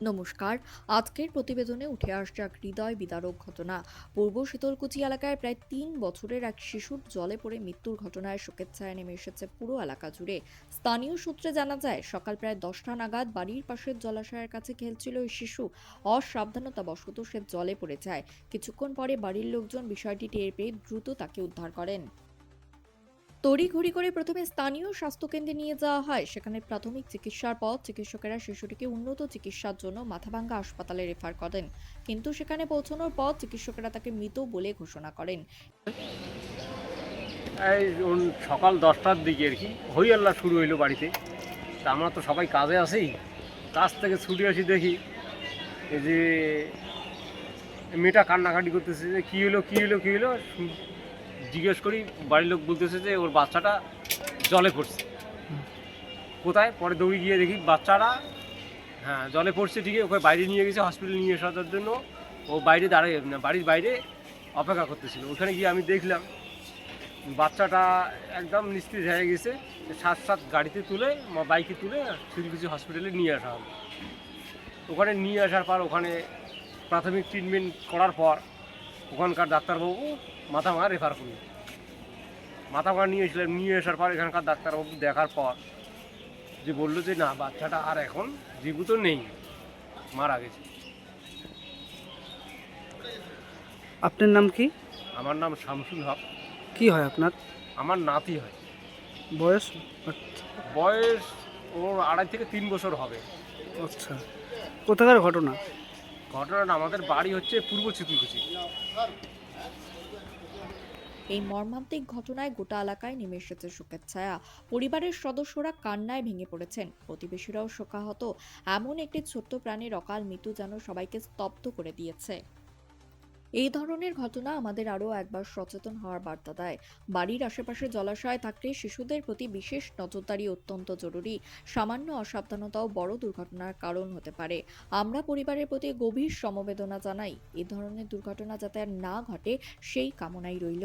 নমস্কার। আজকের প্রতিবেদনে উঠে আসছে এক হৃদয় বিদারক ঘটনা। পূর্ব শীতলকুচি এলাকায় প্রায় ৩ বছরের এক শিশুর জলে পড়ে মৃত্যুর ঘটনায় শোকের ছায়া নেমে এসেছে পুরো এলাকা জুড়ে। স্থানীয় সূত্রে জানা যায়, সকাল প্রায় 10টা নাগাদ বাড়ির পাশের জলাশয়ের কাছে খেলছিল ওই শিশু। অসাবধানতাবশত সে জলে পড়ে যায়। কিছুক্ষণ পরে বাড়ির লোকজন বিষয়টি টের পেয়ে দ্রুত তাকে উদ্ধার করেন। তড়িঘড়ি করে প্রথমে স্থানীয় স্বাস্থ্যকেন্দ্রে নিয়ে যাওয়া হয়। সেখানে প্রাথমিক চিকিৎসার পর চিকিৎসকেরা শিশুটিকে উন্নত চিকিৎসার জন্য মাথাভাঙ্গা হাসপাতালে রেফার করেন। কিন্তু সেখানে পৌঁছানোর পর চিকিৎসকেরা তাকে মৃত বলে ঘোষণা করেন। এই সকাল 10টার দিকে আর কি হই আল্লাহ শুরু হইলো বাড়িতে। তা আমরা তো সবাই কাজে আছি, কাজ থেকে ছুটে আসি, দেখি এই যে মেয়েটা কান্নাকাটি করতেছে যে কী হলো কী হলো কী হলো। জিজ্ঞেস করি, বাড়ির লোক বলতেছে যে ওর বাচ্চাটা জলে পড়ছে। কোথায়? পরে দৌড়ে গিয়ে দেখি বাচ্চাটা জলে পড়ছে ঠিকই। ওকে বাইরে নিয়ে গেছে, হসপিটালে নিয়ে আসার জন্য। ও বাইরে দাঁড়িয়ে বাড়ির বাইরে অপেক্ষা করতেছিল। ওখানে গিয়ে আমি দেখলাম বাচ্চাটা একদম নিস্তেজ হয়ে গেছে। সাথ সাথ গাড়িতে তুলে বাইকে তুলে শিলকুচি হসপিটালে নিয়ে আসা হলো। ওখানে নিয়ে আসার পর ওখানে প্রাথমিক ট্রিটমেন্ট করার পর ওখানকার ডাক্তারবাবু মাথাভাঙা রেফার করল। মাথাভাঙা নিয়ে আসার পর এখানকার ডাক্তারবাবু দেখার পর যে বললো যে না, বাচ্চাটা আর এখন জীবিত নেই, মারা গেছে। আপনার নাম কি? আমার নাম শামসুল হক। কি হয় আপনার? আমার নাতি হয়। বয়স? বয়স ওর 2.5 থেকে 3 বছর হবে। আচ্ছা, কোথাকার ঘটনা? ঘটনাটা আমাদের বাড়ি হচ্ছে পূর্ব শীতলকুচি। এই মর্মান্তিক ঘটনায় গোটা এলাকায় নেমে এসেছে শোকের ছায়া। পরিবারের সদস্যরা কান্নায় ভেঙে পড়েছেন, প্রতিবেশীরাও শোকাহত। এমন একটি ছোট্ট প্রাণীর অকাল মৃত্যু যেন সবাইকে স্তব্ধ করে দিয়েছে। এই ধরনের ঘটনা আমাদের আরও একবার সচেতন হওয়ার বার্তা দেয়। বাড়ির আশেপাশে জলাশয় থাকলে শিশুদের প্রতি বিশেষ নজরদারি অত্যন্ত জরুরি। সামান্য অসাবধানতাও বড় দুর্ঘটনার কারণ হতে পারে। আমরা পরিবারের প্রতি গভীর সমবেদনা জানাই। এই ধরনের দুর্ঘটনা যাতে আর না ঘটে, সেই কামনাই রইল।